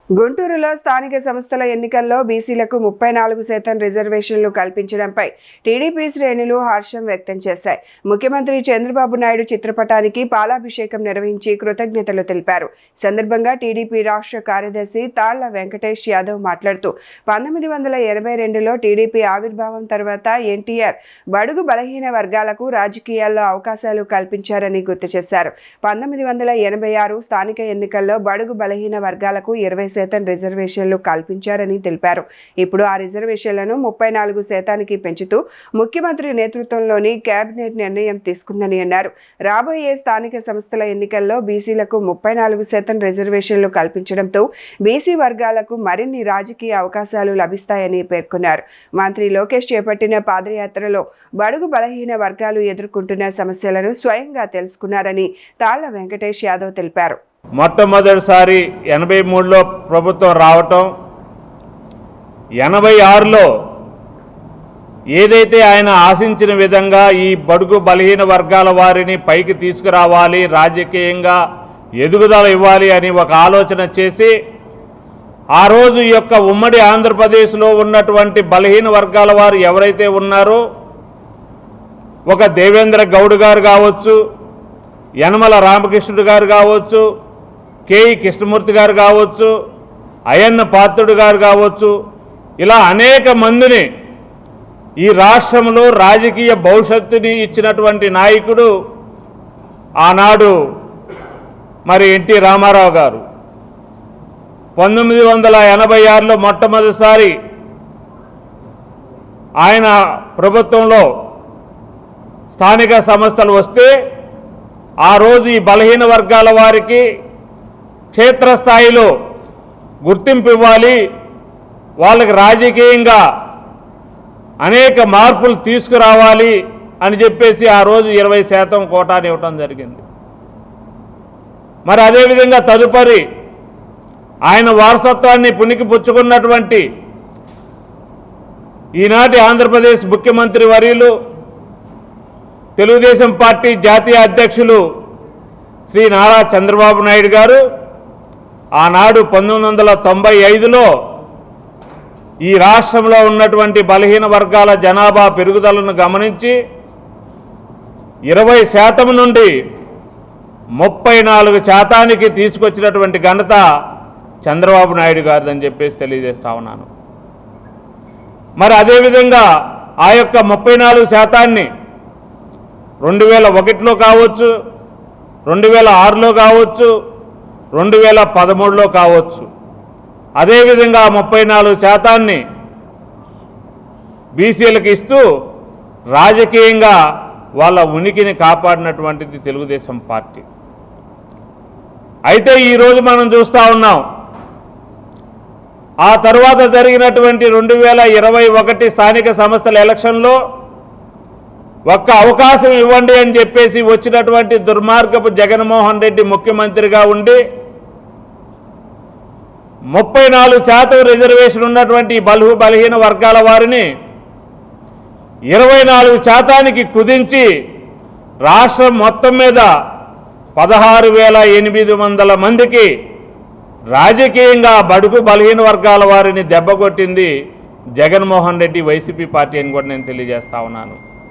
గుంటూరులో స్థానిక సంస్థల ఎన్నికల్లో బీసీలకు 34% రిజర్వేషన్లు కల్పించడంపై టీడీపీ శ్రేణులు హర్షం వ్యక్తం చేశాయి. ముఖ్యమంత్రి చంద్రబాబు నాయుడు చిత్రపటానికి పాలాభిషేకం నిర్వహించి కృతజ్ఞతలు తెలిపారు. సందర్భంగా టీడీపీ రాష్ట్ర కార్యదర్శి తాళ్ల వెంకటేష్ యాదవ్ మాట్లాడుతూ 1982లో టీడీపీ ఆవిర్భావం తర్వాత ఎన్టీఆర్ బడుగు బలహీన వర్గాలకు రాజకీయాల్లో అవకాశాలు కల్పించారని గుర్తు చేశారు. 1986 స్థానిక ఎన్నికల్లో బడుగు బలహీన వర్గాలకు 20% రిజర్వేషన్లు కల్పించారని తెలిపారు. ఇప్పుడు ఆ రిజర్వేషన్లను 34% పెంచుతూ ముఖ్యమంత్రి నేతృత్వంలోని కేబినెట్ నిర్ణయం తీసుకుందని అన్నారు. రాబోయే స్థానిక సంస్థల ఎన్నికల్లో బీసీలకు 34% రిజర్వేషన్లు కల్పించడంతో బీసీ వర్గాలకు మరిన్ని రాజకీయ అవకాశాలు లభిస్తాయని పేర్కొన్నారు. మంత్రి లోకేష్ చేపట్టిన పాదయాత్రలో బడుగు బలహీన వర్గాలు ఎదుర్కొంటున్న సమస్యలను స్వయంగా తెలుసుకున్నారని తాళ్ల వెంకటేష్ యాదవ్ తెలిపారు. మొట్టమొదటిసారి 83లో ప్రభుత్వం రావటం, 86లో ఏదైతే ఆయన ఆశించిన విధంగా ఈ బడుగు బలహీన వర్గాల వారిని పైకి తీసుకురావాలి, రాజకీయంగా ఎదుగుదల ఇవ్వాలి అని ఒక ఆలోచన చేసి ఆ రోజు యొక్క ఉమ్మడి ఆంధ్రప్రదేశ్లో ఉన్నటువంటి బలహీన వర్గాల వారు ఎవరైతే ఉన్నారో, ఒక దేవేంద్ర గౌడ్ గారు కావచ్చు, యనమల రామకృష్ణుడు గారు కావచ్చు, కేఈ కృష్ణమూర్తి గారు కావచ్చు, అయ్యన్న పాత్రుడు గారు కావచ్చు, ఇలా అనేక మందిని ఈ రాష్ట్రంలో రాజకీయ భవిష్యత్తుని ఇచ్చినటువంటి నాయకుడు ఆనాడు మరి ఎన్టీ రామారావు గారు. 1986లో మొట్టమొదటిసారి ఆయన ప్రభుత్వంలో స్థానిక సంస్థలు వస్తే ఆ రోజు ఈ బలహీన వర్గాల వారికి క్షేత్రస్థాయిలో గుర్తింపు ఇవ్వాలి, వాళ్ళకి రాజకీయంగా అనేక మార్పులు తీసుకురావాలి అని చెప్పేసి ఆ రోజు 20% కోటాను ఇవ్వటం జరిగింది. మరి అదేవిధంగా తదుపరి ఆయన వారసత్వాన్ని పుణికిపుచ్చుకున్నటువంటి ఈనాటి ఆంధ్రప్రదేశ్ ముఖ్యమంత్రి వర్యులు, తెలుగుదేశం పార్టీ జాతీయ అధ్యక్షులు శ్రీ నారా చంద్రబాబు నాయుడు గారు ఆనాడు 1995లో ఈ రాష్ట్రంలో ఉన్నటువంటి బలహీన వర్గాల జనాభా పెరుగుదలను గమనించి 20% నుండి 34% తీసుకొచ్చినటువంటి ఘనత చంద్రబాబు నాయుడు గారిదని చెప్పేసి తెలియజేస్తా ఉన్నాను. మరి అదేవిధంగా ఆ యొక్క 34%ని 2001లో కావచ్చు, 2006లో కావచ్చు, 2013లో కావచ్చు, అదేవిధంగా 34%ని బీసీలకు ఇస్తూ రాజకీయంగా వాళ్ళ ఉనికిని కాపాడినటువంటిది తెలుగుదేశం పార్టీ. అయితే ఈరోజు మనం చూస్తూ ఉన్నాం, ఆ తర్వాత జరిగినటువంటి 2021 స్థానిక సంస్థల ఎలక్షన్లో ఒక్క అవకాశం ఇవ్వండి అని చెప్పేసి వచ్చినటువంటి దుర్మార్గపు జగన్మోహన్ రెడ్డి ముఖ్యమంత్రిగా ఉండి 34% రిజర్వేషన్ ఉన్నటువంటి బలహీన వర్గాల వారిని 24%కి కుదించి రాష్ట్రం మొత్తం మీద 16,800 మందికి రాజకీయంగా బడుగు బలహీన వర్గాల వారిని దెబ్బకొట్టింది జగన్మోహన్ రెడ్డి వైసీపీ పార్టీ అని కూడా నేను తెలియజేస్తా ఉన్నాను.